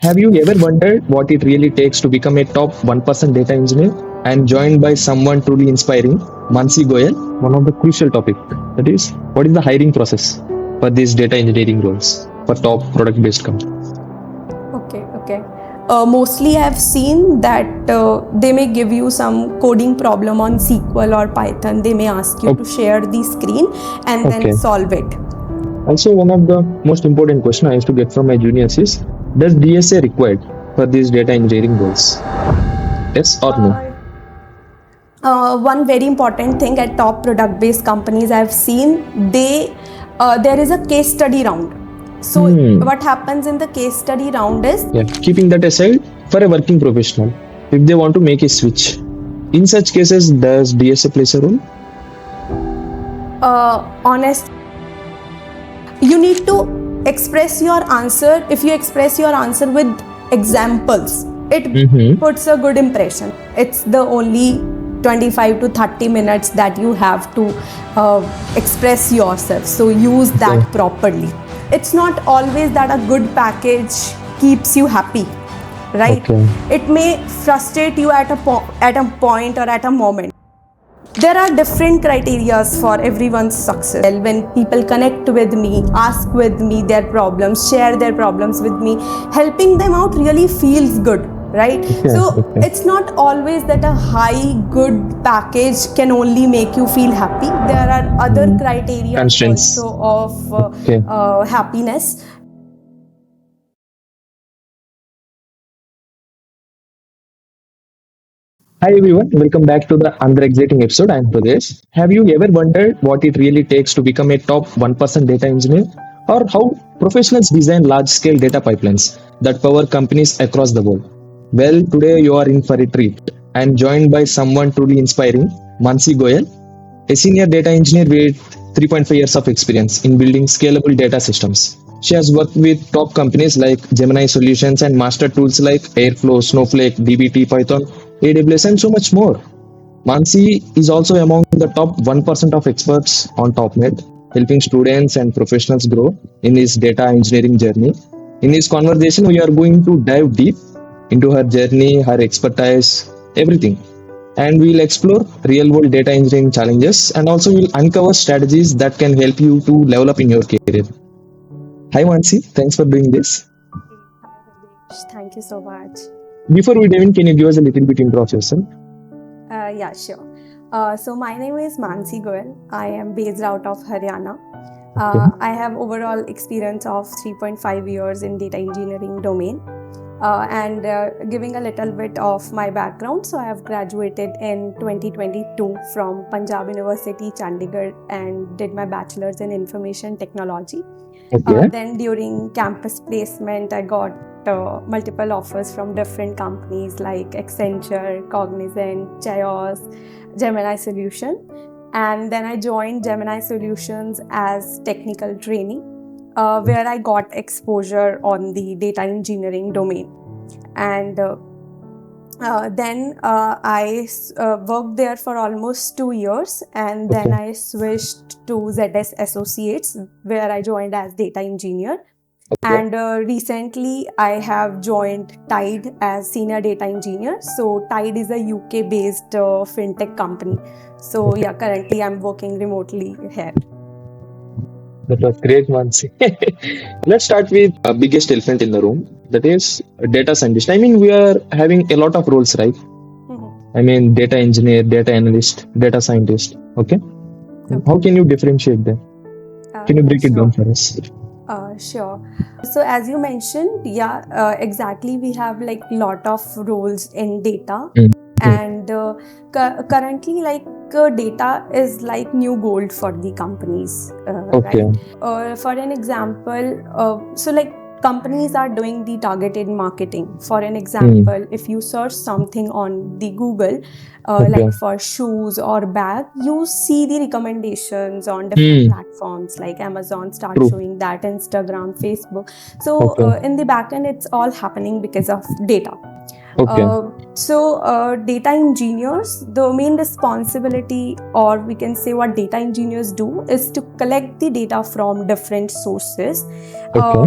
Have you ever wondered what it really takes to become a top 1% data engineer? I am joined by someone truly inspiring, Mansi Goyal, one of the crucial topics. That is, what is the hiring process for these data engineering roles for top product-based companies? Okay. Mostly I've seen that they may give you some coding problem on SQL or Python. They may ask you to share the screen and then solve it. Also, one of the most important questions I used to get from my juniors is, does DSA required for these data engineering roles? Yes or no? One very important thing at top product-based companies I've seen, there is a case study round. So what happens in the case study round is keeping that aside, for a working professional, if they want to make a switch, in such cases, does DSA plays a role? Honest, you need to express your answer. If you express your answer with examples, it puts a good impression. It's the only 25 to 30 minutes that you have to express yourself, so use that properly. It's not always that a good package keeps you happy, right? It may frustrate you at a point or at a moment. There are different criteria for everyone's success. When people connect with me, ask with me their problems, share their problems with me, helping them out really feels good, right? It's not always that a high good package can only make you feel happy. There are other criteria also of happiness. Hi everyone, welcome back to the another exciting episode. I'm Hrudayesh. Have you ever wondered what it really takes to become a top 1% data engineer? Or how professionals design large-scale data pipelines that power companies across the world? Well, today you are in for a treat. I'm joined by someone truly inspiring, Mansi Goyal, a senior data engineer with 3.5 years of experience in building scalable data systems. She has worked with top companies like Gemini Solutions and master tools like Airflow, Snowflake, dbt, Python, AWS, and so much more. Mansi is also among the top 1% of experts on TopNet, helping students and professionals grow in his data engineering journey. In this conversation, we are going to dive deep into her journey, her expertise, everything. And we'll explore real world data engineering challenges and also we'll uncover strategies that can help you to level up in your career. Hi, Mansi. Thanks for doing this. Thank you so much. Before we dive in, can you give us a little bit intro of yourself? Yeah, sure. So my name is Mansi Goyal. I am based out of Haryana. I have overall experience of 3.5 years in data engineering domain. And giving a little bit of my background, so I have graduated in 2022 from Punjab University, Chandigarh, and did my bachelor's in information technology. Then during campus placement, I got multiple offers from different companies like Accenture, Cognizant, Chaos, Gemini Solution. And then I joined Gemini Solutions as technical trainee, where I got exposure on the data engineering domain. And then I worked there for almost 2 years, and then I switched to ZS Associates, where I joined as data engineer. And recently I have joined Tide as senior data engineer. So Tide is a UK based fintech company. So yeah, currently I'm working remotely here. That was great, Mansi. Let's start with the biggest elephant in the room, that is data scientist. I mean, we are having a lot of roles, right? I mean, data engineer, data analyst, data scientist. Okay. How can you differentiate them? Can you break it down for us? Sure. So as you mentioned, exactly. We have like lot of roles in data, and currently data is like new gold for the companies, right? For an example, so like companies are doing the targeted marketing. For an example, if you search something on the Google, like for shoes or bag, you see the recommendations on different platforms like Amazon start showing that, Instagram, Facebook. So in the backend, it's all happening because of data. Data engineers, the main responsibility, or we can say what data engineers do, is to collect the data from different sources,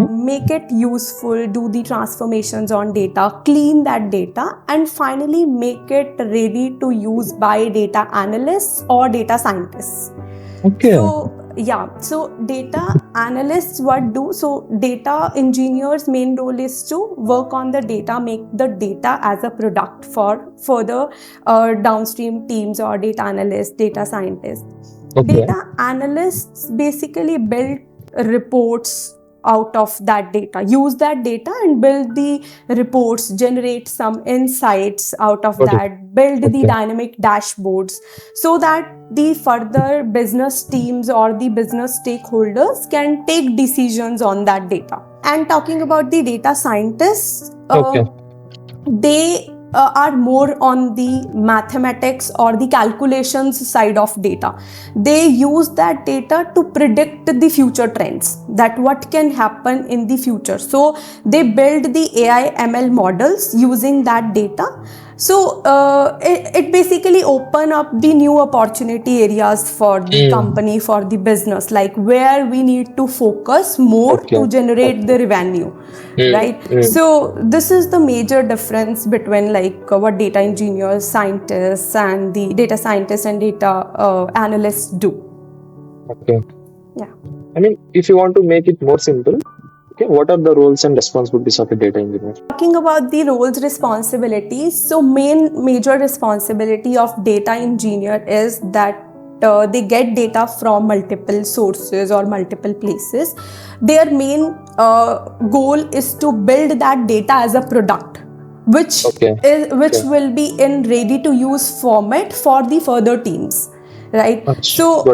make it useful, do the transformations on data, clean that data, and finally make it ready to use by data analysts or data scientists. So data analysts what do? So data engineers' main role is to work on the data, make the data as a product for further downstream teams or data analysts, data scientists. Data analysts basically build reports out of that data, use that data and build the reports, generate some insights out of that, build the dynamic dashboards, so that the further business teams or the business stakeholders can take decisions on that data. And talking about the data scientists, they are more on the mathematics or the calculations side of data. They use that data to predict the future trends, that what can happen in the future. So they build the AI ML models using that data. So it basically open up the new opportunity areas for the company, for the business, like where we need to focus more to generate the revenue, right? So this is the major difference between like what data engineers, scientists, and the data scientists and data analysts do. I mean, if you want to make it more simple, what are the roles and responsibilities of a data engineer? Talking about the roles, responsibilities, so major responsibility of data engineer is that they get data from multiple sources or multiple places. Their main goal is to build that data as a product, which will be in ready to use format for the further teams. Right. So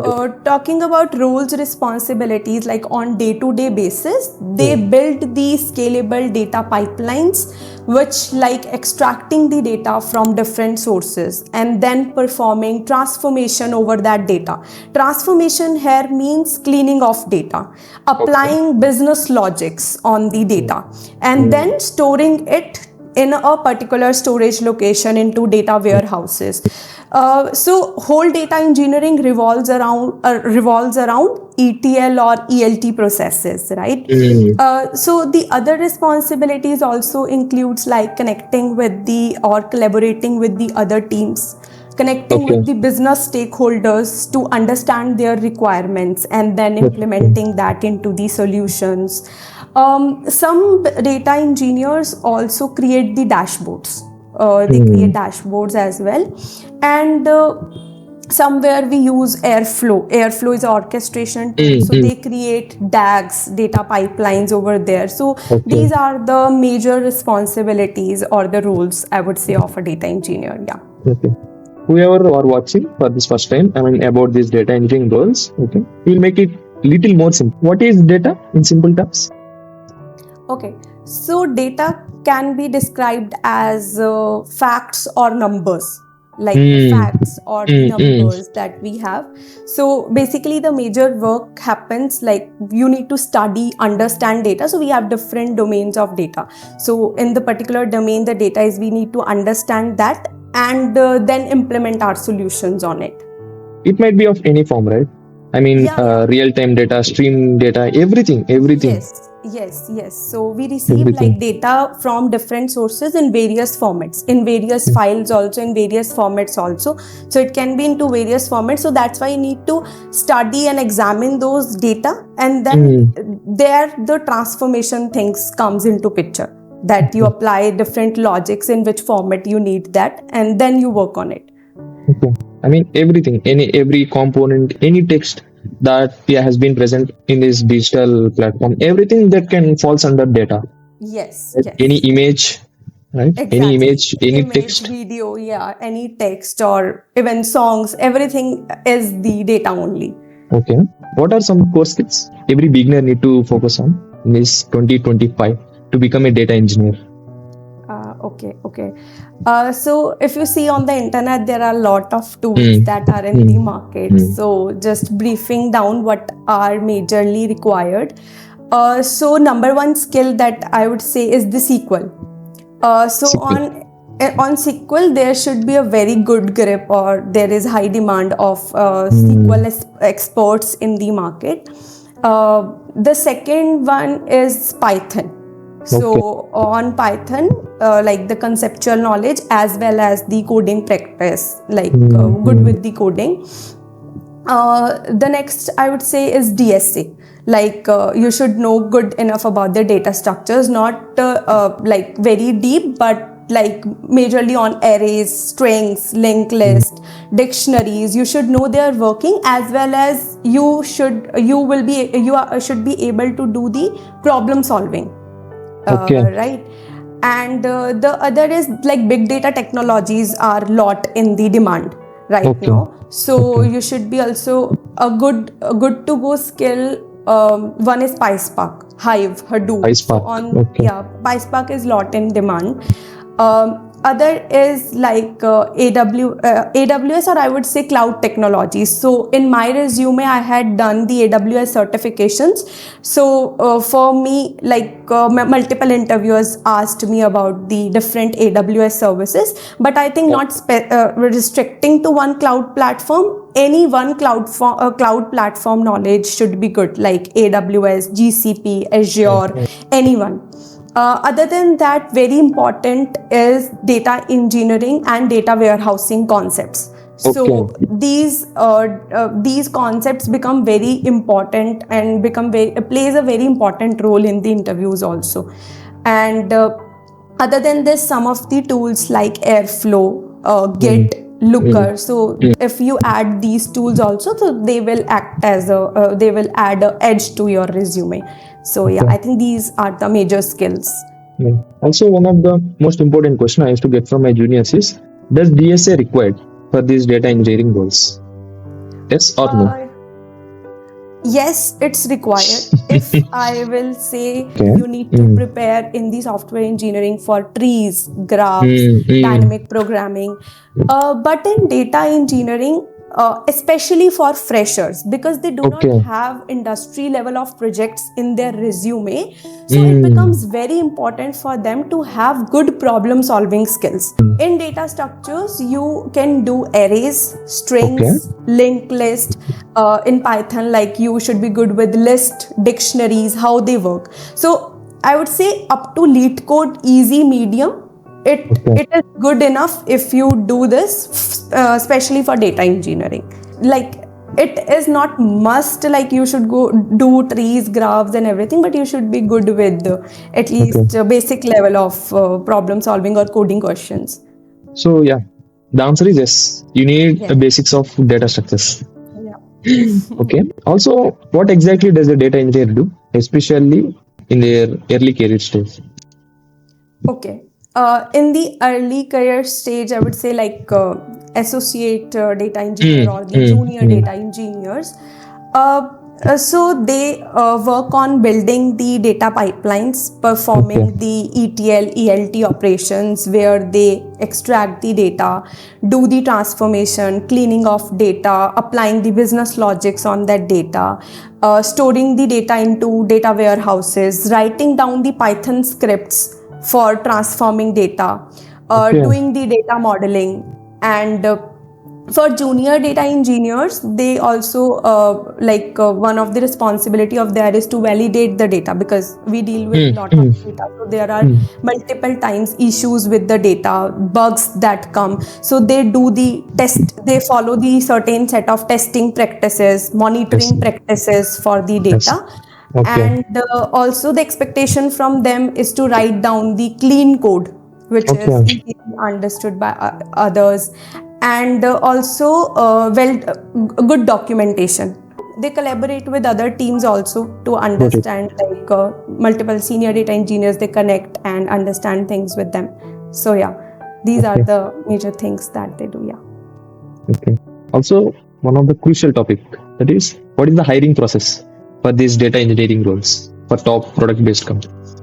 talking about roles, responsibilities, like on day-to-day basis, they build the scalable data pipelines, which like extracting the data from different sources and then performing transformation over that data. Transformation here means cleaning of data, applying business logics on the data, and then storing it in a particular storage location into data warehouses. So whole data engineering revolves around ETL or ELT processes, right? So the other responsibilities also includes like connecting with or collaborating with the other teams, connecting with the business stakeholders to understand their requirements and then implementing that into the solutions. Some data engineers also create the dashboards. They create dashboards as well. And somewhere we use Airflow. Airflow is an orchestration tool. So they create DAGs, data pipelines over there. So these are the major responsibilities or the roles, I would say, of a data engineer. Whoever are watching for this first time, I mean, about these data engineering roles, we'll make it little more simple. What is data in simple terms? So data can be described as facts or numbers, like facts or the numbers that we have. So basically the major work happens like you need to study, understand data. So we have different domains of data. So in the particular domain, the data is, we need to understand that and then implement our solutions on it. It might be of any form, right? I mean, real-time data, stream data, everything. Yes. So we receive like data from different sources in various formats, in various files also, in various formats also. So it can be into various formats. So that's why you need to study and examine those data, and then there the transformation things comes into picture, that you apply different logics in which format you need that, and then you work on it. I mean, everything, every component, any text that has been present in this digital platform, everything that can falls under data. Yes. Any image, right? Exactly. Any image, text, video, any text or even songs, everything is the data only. What are some core skills every beginner need to focus on in this 2025 to become a data engineer? So if you see on the internet, there are a lot of tools that are in the market. So just briefing down what are majorly required. So number one skill that I would say is the SQL. on SQL, there should be a very good grip, or there is high demand of SQL experts in the market. The second one is Python. So on Python, like the conceptual knowledge as well as the coding practice, like good with the coding. The next I would say is DSA. Like you should know good enough about the data structures, not like very deep, but like majorly on arrays, strings, linked list, dictionaries. You should know their working, as well as you should be able to do the problem solving. Right. And the other is like big data technologies are lot in the demand right now. So you should be also a good to go skill. One is PySpark, Hive, Hadoop. PySpark. PySpark is lot in demand. Other is like AWS, or I would say cloud technologies. So in my resume, I had done the AWS certifications. So for me, like multiple interviewers asked me about the different AWS services, but I think not restricting to one cloud platform. Any one cloud platform knowledge should be good, like AWS, GCP, Azure, anyone. Other than that, very important is data engineering and data warehousing concepts. So these concepts become very important and plays a very important role in the interviews also. And other than this, some of the tools like Airflow, Git, Looker. So if you add these tools also, so they will act as they will add an edge to your resume. So I think these are the major skills. Also, one of the most important questions I used to get from my juniors is, does DSA required for these data engineering roles? Yes or no? Yes, it's required. If I will say you need to prepare in the software engineering for trees, graphs, dynamic programming. But in data engineering, especially for freshers, because they do not have industry level of projects in their resume, so it becomes very important for them to have good problem solving skills. In data structures, you can do arrays, strings, linked list. In Python, like you should be good with list, dictionaries, how they work. So I would say up to lead code, easy, medium. It is good enough if you do this, especially for data engineering. Like it is not must like you should go do trees, graphs and everything, but you should be good with at least a basic level of problem solving or coding questions. So the answer is yes. You need the basics of data structures. Also, what exactly does a data engineer do, especially in their early career stage? In the early career stage, I would say like associate data engineer or the junior data engineers. So they work on building the data pipelines, performing the ETL, ELT operations where they extract the data, do the transformation, cleaning of data, applying the business logics on that data, storing the data into data warehouses, writing down the Python scripts for transforming data, doing the data modeling. And for junior data engineers, they also one of the responsibility of there is to validate the data, because we deal with a lot of data. So there are multiple times issues with the data, bugs that come. So they do the test, they follow the certain set of testing practices, monitoring practices for the data. And also the expectation from them is to write down the clean code, which is easily understood by others. And also good documentation. They collaborate with other teams also to understand, like multiple senior data engineers, they connect and understand things with them. So these are the major things that they do. Also, one of the crucial topic, that is, what is the hiring process for these data engineering roles for top product based companies?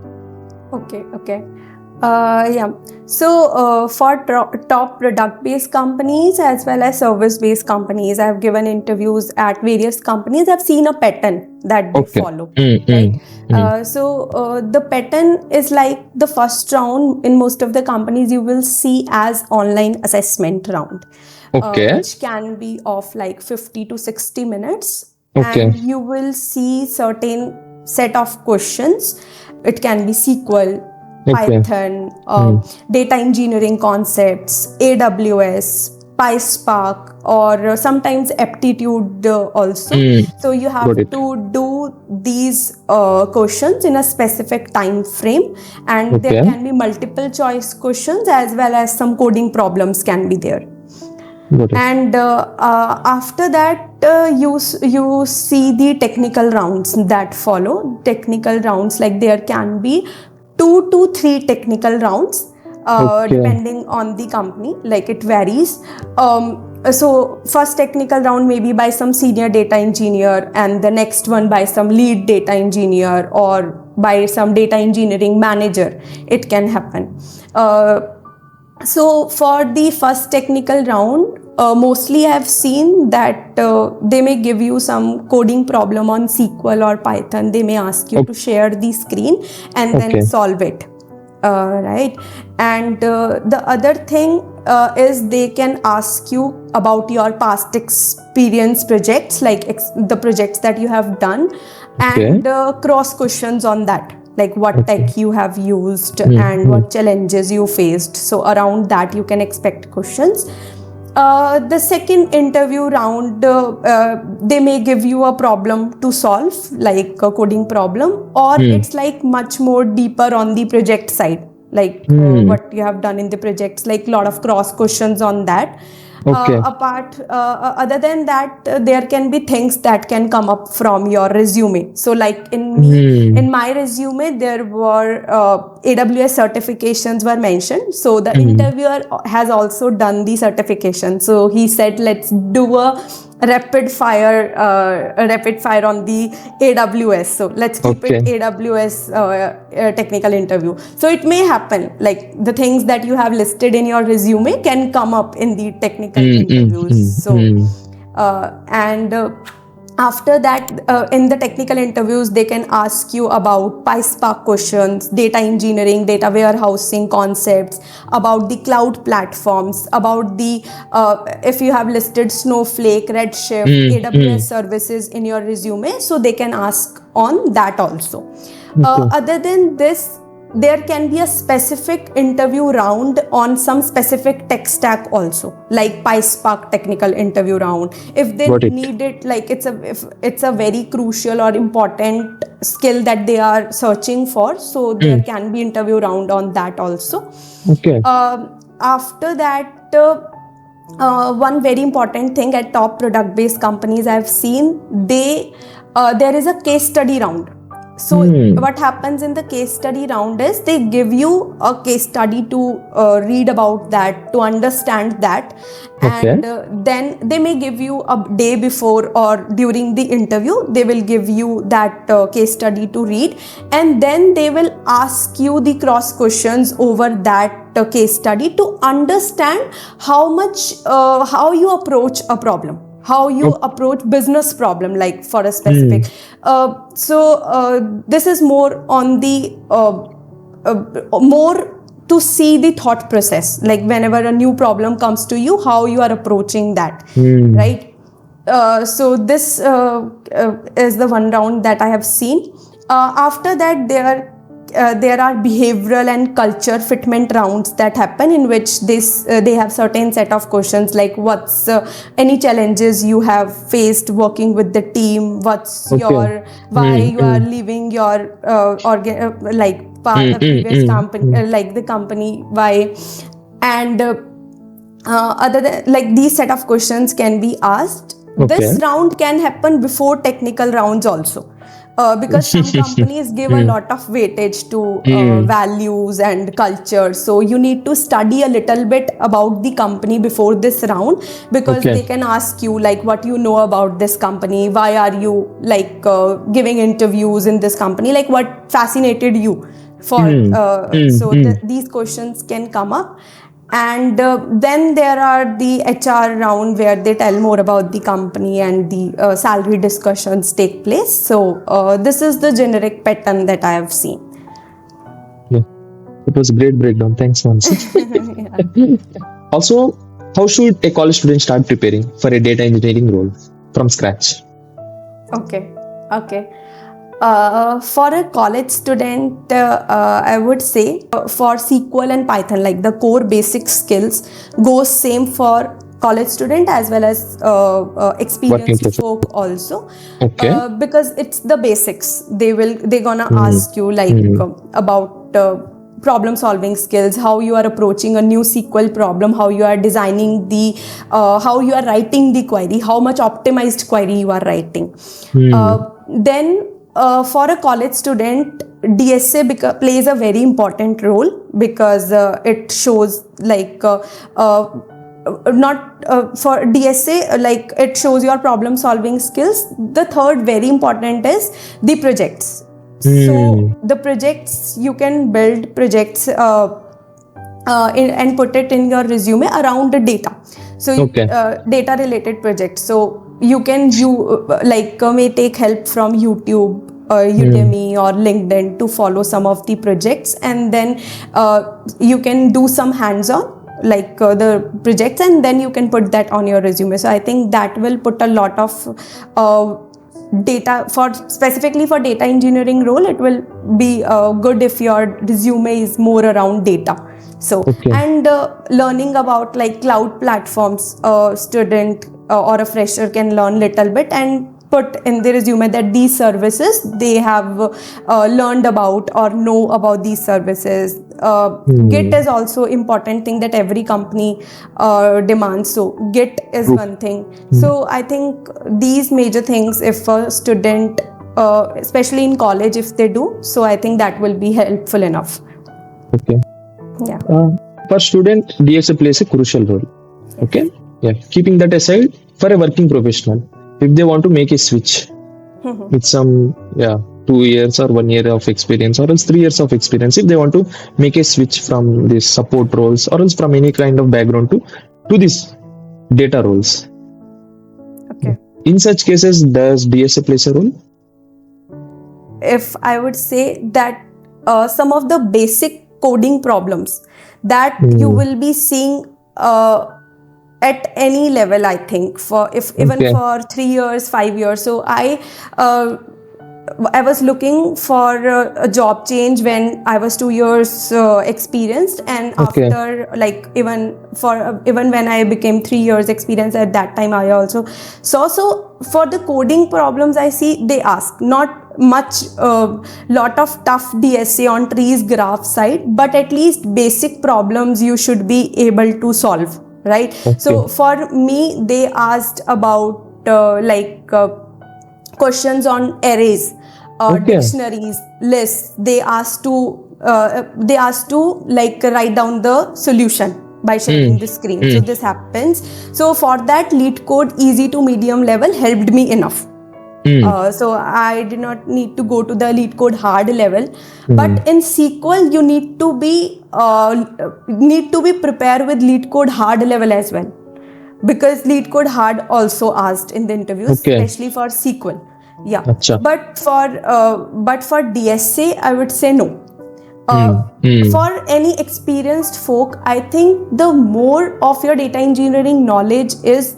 Yeah. So for top product-based companies as well as service-based companies, I've given interviews at various companies. I've seen a pattern that they follow, right? The pattern is like the first round in most of the companies you will see as online assessment round, which can be of like 50 to 60 minutes. And you will see certain set of questions. It can be SQL, Python, data engineering concepts, AWS, PySpark, or sometimes aptitude also. So you have to do these questions in a specific time frame, and there can be multiple choice questions as well as some coding problems can be there. And after that, you see the technical rounds that follow. Technical rounds, like there can be 2 to 3 technical rounds, depending on the company, like it varies. So first technical round may be by some senior data engineer, and the next one by some lead data engineer or by some data engineering manager. It can happen. So for the first technical round, mostly I've seen that they may give you some coding problem on SQL or Python. They may ask you to share the screen and then solve it, right? And the other thing is they can ask you about your past experience projects, like the projects that you have done, and cross questions on that, like what tech you have used and what challenges you faced. So around that you can expect questions. The second interview round, they may give you a problem to solve, like a coding problem, or it's like much more deeper on the project side, like what you have done in the projects, like a lot of cross questions on that. Other than that, there can be things that can come up from your resume. So like in my resume, there were AWS certifications were mentioned. So the interviewer has also done the certification. So he said, let's do a rapid fire on the AWS. So let's keep it AWS technical interview. So it may happen, like the things that you have listed in your resume can come up in the technical interviews. So after that, in the technical interviews, they can ask you about PySpark questions, data engineering, data warehousing concepts, about the cloud platforms, about the, if you have listed Snowflake, Redshift, AWS services in your resume, so they can ask on that also. Other than this, there can be a specific interview round on some specific tech stack also, like PySpark technical interview round. If they need it, like if it's a very crucial or important skill that they are searching for, so there can be interview round on that also. After that, one very important thing at top product-based companies I've seen, there is a case study round. So what happens in the case study round is they give you a case study to read about that, to understand that, and then they may give you a day before or during the interview, they will give you that case study to read, and then they will ask you the cross questions over that case study to understand how you approach a problem, how you approach business problem, like for a specific. This is more on the more to see the thought process, like whenever a new problem comes to you, how you are approaching that, right? So this is the one round that I have seen. After that, there are behavioral and culture fitment rounds that happen, in which they have certain set of questions, like what's any challenges you have faced working with the team, what's your why you are leaving your previous company, like the company, why, and other than like these set of questions can be asked. This round can happen before technical rounds also. Because some companies give a lot of weightage to values and culture. So you need to study a little bit about the company before this round, because they can ask you like what you know about this company, why are you like giving interviews in this company, like what fascinated you for these questions can come up. And then there are the HR round where they tell more about the company and the salary discussions take place. So this is the generic pattern that I have seen. Yeah, it was a great breakdown. Thanks, Mansi. Also, how should a college student start preparing for a data engineering role from scratch? Okay. For a college student, I would say for SQL and Python, like the core basic skills goes same for college student as well as experienced folk also. Okay. Because it's the basics. They're gonna ask you like about problem solving skills, how you are approaching a new SQL problem, how you are designing the how you are writing the query, how much optimized query you are writing. Then for a college student, DSA plays a very important role because it shows like not for DSA, like it shows your problem solving skills. The third very important is the projects. So the projects, you can build projects and put it in your resume around the data. So data related projects. So you can may take help from YouTube, Udemy or LinkedIn to follow some of the projects, and then you can do some hands-on like the projects, and then you can put that on your resume. So I think that will put a lot of data specifically for data engineering role. It will be good if your resume is more around data. So and learning about like cloud platforms, student or a fresher can learn little bit and put in the resume that these services they have learned about or know about these services. Git is also important thing that every company demands. So Git is one thing. So I think these major things, if a student, especially in college, if they do, so I think that will be helpful enough. Okay. Yeah. For student, DSA plays a crucial role. Okay. Yeah. Keeping that aside, for a working professional, if they want to make a switch with some 2 years or 1 year of experience or else 3 years of experience, if they want to make a switch from these support roles or else from any kind of background to these data roles. Okay. In such cases, does DSA plays a role? If I would say that some of the basic coding problems that you will be seeing at any level, I think, for even for 3 years, 5 years. So I was looking for a job change when I was 2 years experienced, and after like even when I became 3 years experienced, at that time I also saw. So for the coding problems, I see they ask not much lot of tough DSA on trees graph side, but at least basic problems you should be able to solve, right? So for me, they asked about questions on arrays, dictionaries, lists. They asked to like write down the solution by sharing the screen. So this happens. So for that, lead code easy to medium level helped me enough. So I did not need to go to the lead code hard level, but in SQL you need to be prepared with lead code hard level as well, because lead code hard also asked in the interviews, especially for SQL. Yeah, but for DSA I would say no. For any experienced folk, I think the more of your data engineering knowledge is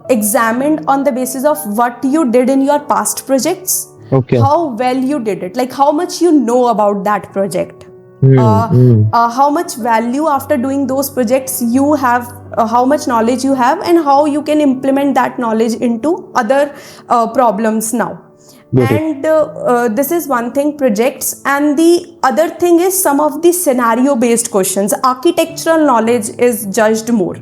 examined on the basis of what you did in your past projects, how well you did it, like how much you know about that project, how much value after doing those projects you have, how much knowledge you have, and how you can implement that knowledge into other problems now. And this is one thing, projects. And the other thing is some of the scenario based questions. Architectural knowledge is judged more,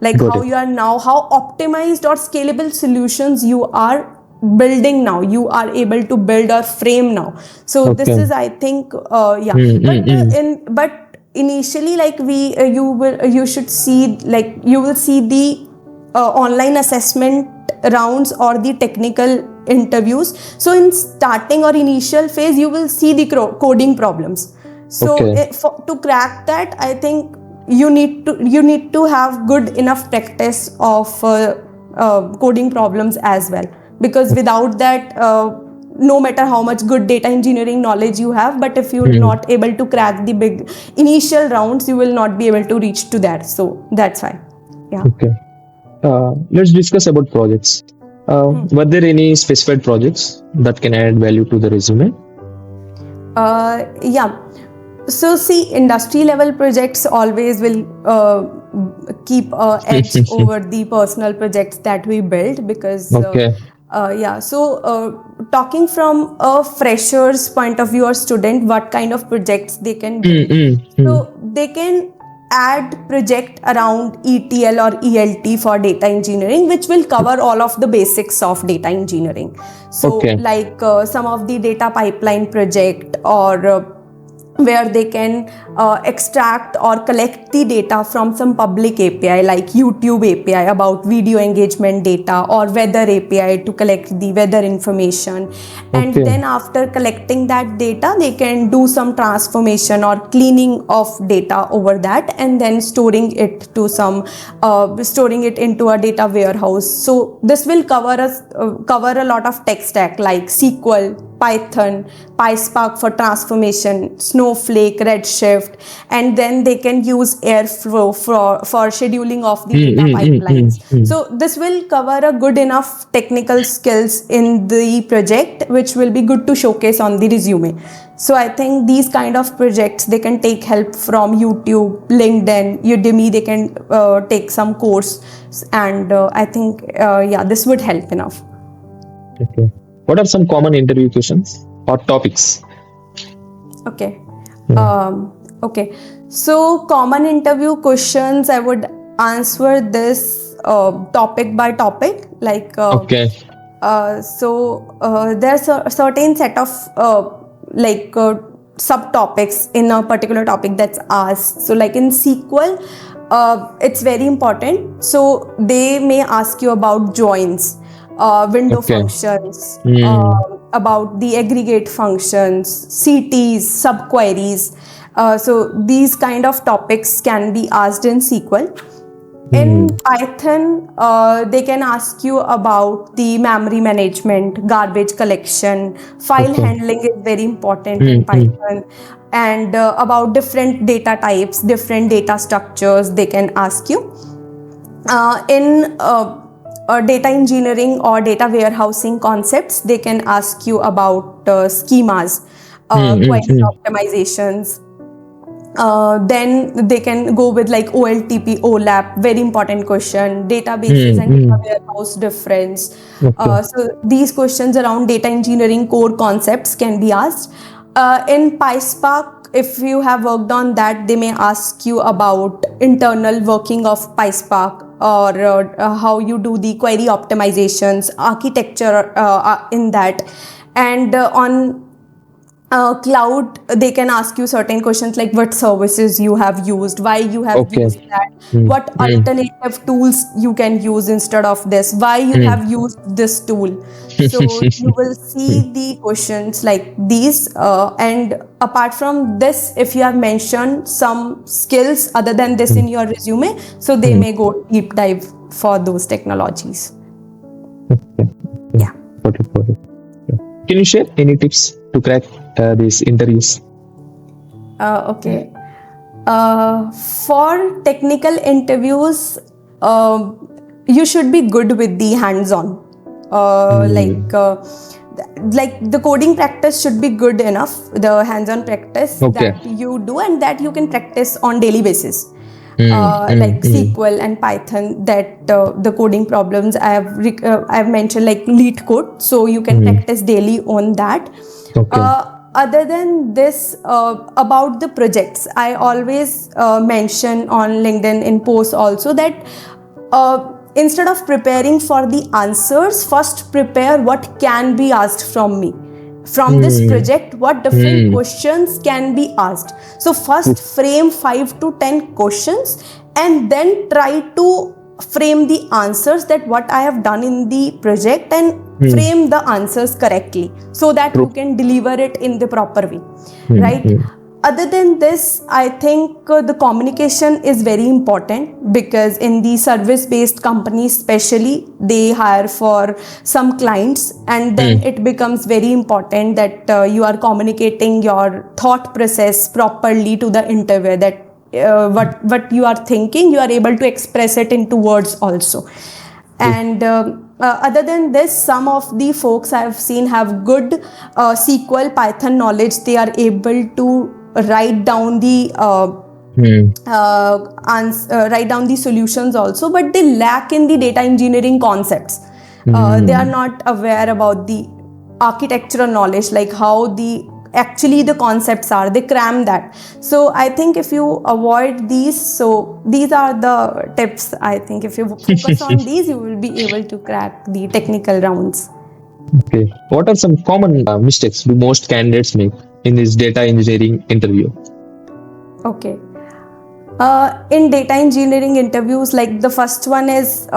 like how you are now, how optimized or scalable solutions you are building now, you are able to build or frame now. So this is, I think, but initially, like you should see, like you will see the online assessment rounds or the technical interviews. So in starting or initial phase, you will see the coding problems. So to crack that, I think you need to have good enough practice of coding problems as well, because without that, no matter how much good data engineering knowledge you have, but if you're not able to crack the big initial rounds, you will not be able to reach to that. So that's why. Yeah. Okay. Let's discuss about projects. Were there any specified projects that can add value to the resume? Yeah. So see, industry level projects always will keep edge over the personal projects that we build, because so talking from a fresher's point of view or student, what kind of projects they can do. So they can add project around ETL or ELT for data engineering, which will cover all of the basics of data engineering. So like some of the data pipeline project, or where they can extract or collect the data from some public API like YouTube API about video engagement data, or weather API to collect the weather information. And then after collecting that data, they can do some transformation or cleaning of data over that, and then storing it into a data warehouse. So this will cover a lot of tech stack like SQL, Python, PySpark for transformation, Snowflake, Redshift, and then they can use Airflow for scheduling of the data pipelines. So this will cover a good enough technical skills in the project, which will be good to showcase on the resume. So I think these kind of projects, they can take help from YouTube, LinkedIn, Udemy. They can take some course, and I think this would help enough. Okay. What are some common interview questions or topics? Okay. Okay. So common interview questions, I would answer this topic by topic. Like there's a certain set of subtopics in a particular topic that's asked. So like in SQL, it's very important. So they may ask you about joins, window functions, about the aggregate functions, CTs, subqueries. So these kind of topics can be asked in SQL. In Python, they can ask you about the memory management, garbage collection, file handling is very important in Python, and about different data types, different data structures they can ask you. In data engineering or data warehousing concepts, they can ask you about schemas, query optimizations. Then they can go with like OLTP, OLAP, very important question, databases and data warehouse difference. So these questions around data engineering core concepts can be asked. In PySpark, if you have worked on that, they may ask you about internal working of PySpark, or how you do the query optimizations, architecture in that. And on cloud, they can ask you certain questions like what services you have used, why you have used that, what alternative tools you can use instead of this, why you have used this tool. So you will see the questions like these. And apart from this, if you have mentioned some skills other than this in your resume, so they may go deep dive for those technologies. Yeah. Can you share any tips to crack these interviews? Okay. For technical interviews, you should be good with the hands-on. Like the coding practice should be good enough, the hands-on practice that you do and that you can practice on daily basis. Like SQL and Python, that the coding problems I have mentioned, like lead code, so you can practice daily on that. Other than this, about the projects, I always mention on LinkedIn in posts also that instead of preparing for the answers, first prepare what can be asked from me. From this project, what different questions can be asked. So first frame 5 to 10 questions, and then try to frame the answers that what I have done in the project, and frame the answers correctly so that you can deliver it in the proper way, right? Other than this, I think the communication is very important, because in the service-based companies especially, they hire for some clients, and then it becomes very important that you are communicating your thought process properly to the interviewer, that what you are thinking, you are able to express it into words also. And other than this, some of the folks I have seen have good SQL, Python knowledge. They are able to write down the write down the solutions also, but they lack in the data engineering concepts. They are not aware about the architectural knowledge, like how the concepts are. They cram that. So I think if you avoid these, so these are the tips. I think if you focus on these, you will be able to crack the technical rounds. Okay. What are some common mistakes do most candidates make in this data engineering interview? Okay. In data engineering interviews, like the first one is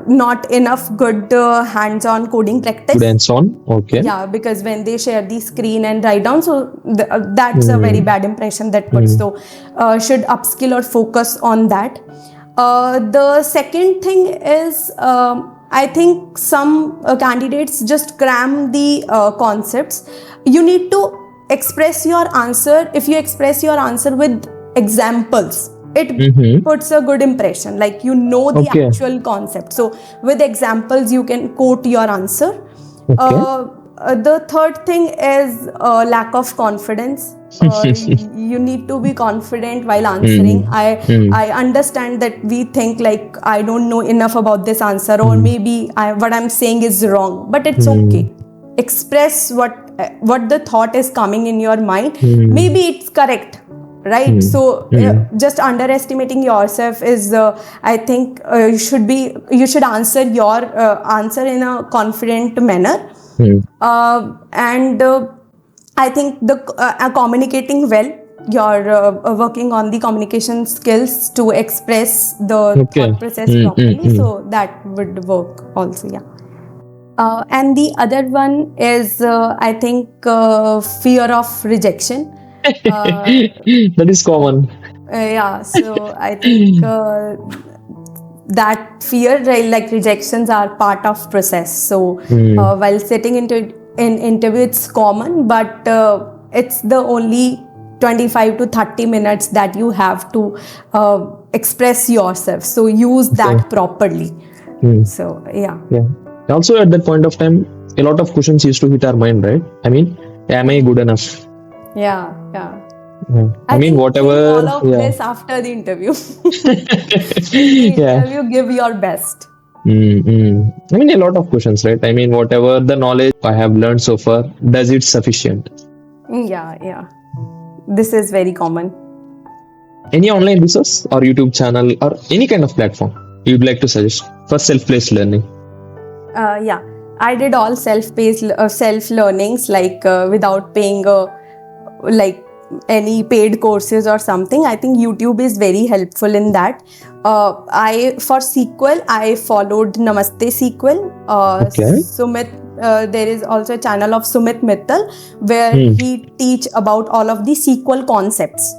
not enough good hands-on coding practice. Good hands-on, okay. Yeah, because when they share the screen and write down, so that's a very bad impression that puts. So should upskill or focus on that. The second thing is, I think some candidates just cram the concepts. You need to express your answer. If you express your answer with examples, it puts a good impression, like you know the actual concept. So with examples, you can quote your answer. The third thing is lack of confidence. You need to be confident while answering. I understand that we think like, I don't know enough about this answer, or maybe what I'm saying is wrong, but it's okay. Express what the thought is coming in your mind. Maybe it's correct, right? So just underestimating yourself is, I think you should answer your answer in a confident manner. And I think the communicating well, you're working on the communication skills to express the thought process properly. So that would work also, yeah. And the other one is, I think, fear of rejection. That is common. Yeah, so I think that fear, like rejections, are part of process. So while sitting into an interview, it's common, but it's the only 25 to 30 minutes that you have to express yourself. So use that properly. So yeah. Also at that point of time, a lot of questions used to hit our mind, right? I mean, am I good enough? Yeah. I mean, whatever. All of this after the interview. Interview, give your best. I mean, a lot of questions, right? I mean, whatever the knowledge I have learned so far, does it sufficient? Yeah. This is very common. Any online resource or YouTube channel or any kind of platform you'd like to suggest for self-paced learning? Yeah, I did all self-paced self-learnings, like without paying like any paid courses or something. I think YouTube is very helpful in that. For SQL, I followed Namaste SQL. Sumit, there is also a channel of Sumit Mittal where he teach about all of the SQL concepts.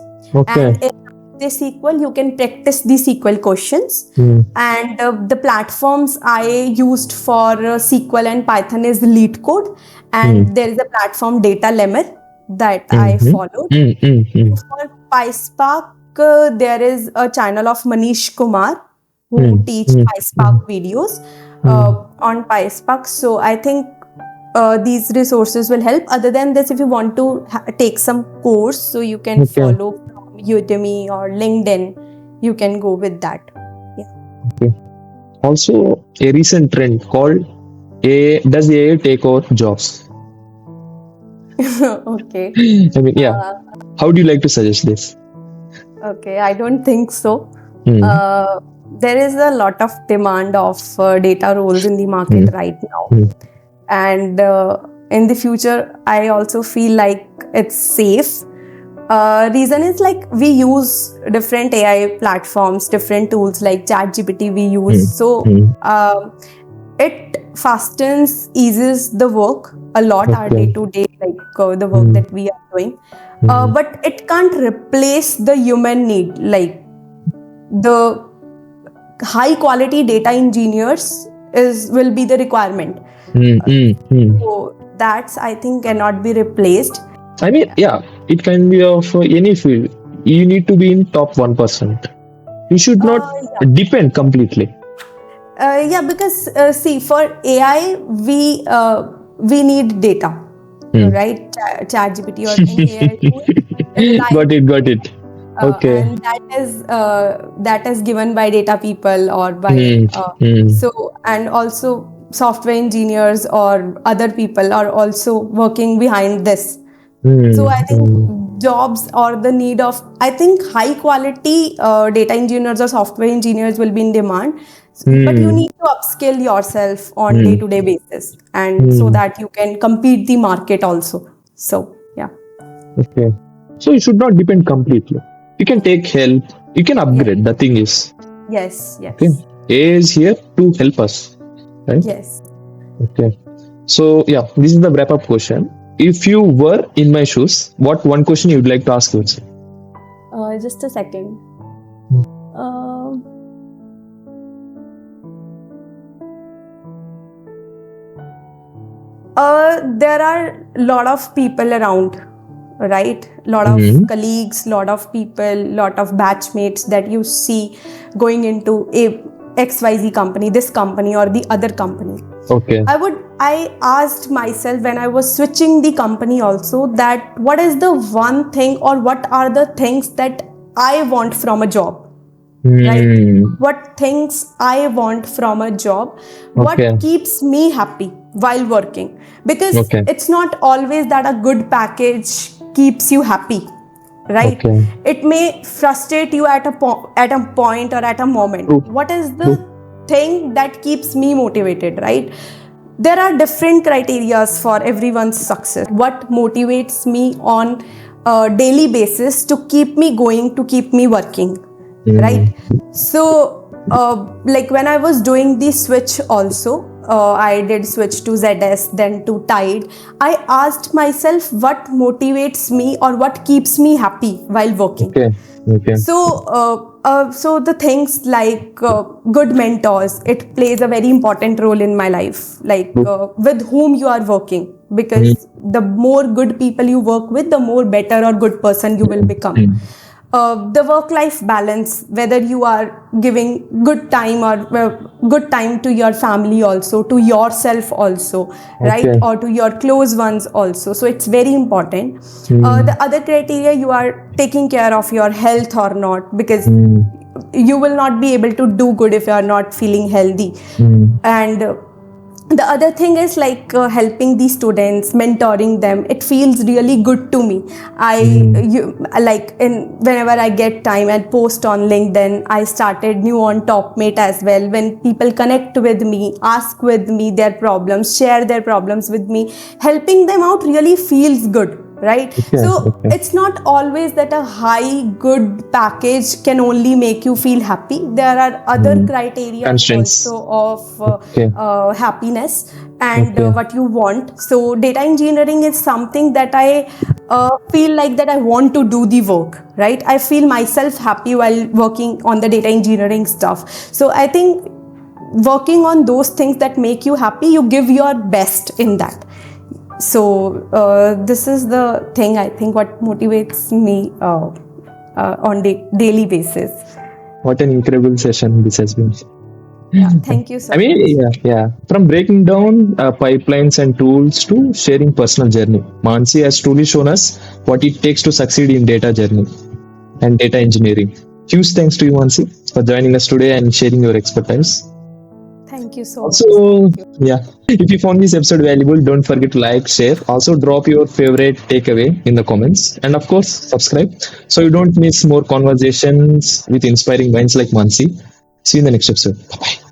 And in the SQL, you can practice the SQL questions. And the platforms I used for SQL and Python is LeetCode, and there is a platform Data Lemur that I followed. For PySpark, there is a channel of Manish Kumar who teach PySpark videos on PySpark. So I think these resources will help. Other than this, if you want to take some course, so you can follow from Udemy or LinkedIn, you can go with that. Also, a recent trend called does AI take over jobs? Okay. I mean, how do you like to suggest this? Okay, I don't think so. There is a lot of demand of data roles in the market right now. And in the future, I also feel like it's safe. Reason is like we use different AI platforms, different tools like ChatGPT we use. So it fastens, eases the work a lot, our Okay. day-to-day, like the work that we are doing. But it can't replace the human need, like the high quality data engineers will be the requirement. So that's, I think, cannot be replaced. I mean, yeah, it can be of any field. You need to be in top 1%. You should not depend completely. Yeah, because see, for AI, we need data, right? ChatGPT or any AI tool. Got it. Okay. And that is given by data people or by so, and also software engineers or other people are also working behind this. So I think jobs or the need of, I think, high quality data engineers or software engineers will be in demand. But you need to upskill yourself on day-to-day basis, and so that you can compete the market also. So yeah. Okay. So you should not depend completely. You can take help. You can upgrade. The thing is, Yes. okay, AI is here to help us, right? Yes. Okay. So yeah, this is the wrap-up question. If you were in my shoes, what one question you would like to ask yourself? Just a second. There are a lot of people around, right? Lot of colleagues, lot of people, lot of batchmates that you see going into a XYZ company, this company or the other company. Okay. I asked myself when I was switching the company also, that what is the one thing or what are the things that I want from a job? Right? What things I want from a job? What keeps me happy while working? Because it's not always that a good package keeps you happy, right? It may frustrate you at a point or at a moment. What is the thing that keeps me motivated, right? There are different criterias for everyone's success. What motivates me on a daily basis to keep me going, to keep me working, right? So like when I was doing the switch also, I did switch to ZS, then to Tide. I asked myself what motivates me or what keeps me happy while working. So the things like good mentors, it plays a very important role in my life, like with whom you are working, because the more good people you work with, the more better or good person you will become. The work-life balance, whether you are giving good time or good time to your family also, to yourself also, right? Or to your close ones also. So it's very important. The other criteria, you are taking care of your health or not, because you will not be able to do good if you are not feeling healthy. And the other thing is like helping the students, mentoring them. It feels really good to me. Whenever I get time and post on LinkedIn, I started new on Topmate as well. When people connect with me, ask with me their problems, share their problems with me, helping them out really feels good, right? It's not always that a high good package can only make you feel happy. There are other criteria also of happiness and what you want. So data engineering is something that I feel like that I want to do the work, right? I feel myself happy while working on the data engineering stuff. So I think working on those things that make you happy, you give your best in that. So this is the thing, I think, what motivates me on daily basis. What an incredible session this has been. Yeah, thank you so much. Yeah. From breaking down pipelines and tools to sharing personal journey, Mansi has truly shown us what it takes to succeed in data journey and data engineering. Huge thanks to you, Mansi, for joining us today and sharing your expertise. Thank you so much. So, yeah, if you found this episode valuable, don't forget to like, share. Also, drop your favorite takeaway in the comments. And of course, subscribe so you don't miss more conversations with inspiring minds like Mansi. See you in the next episode. Bye-bye.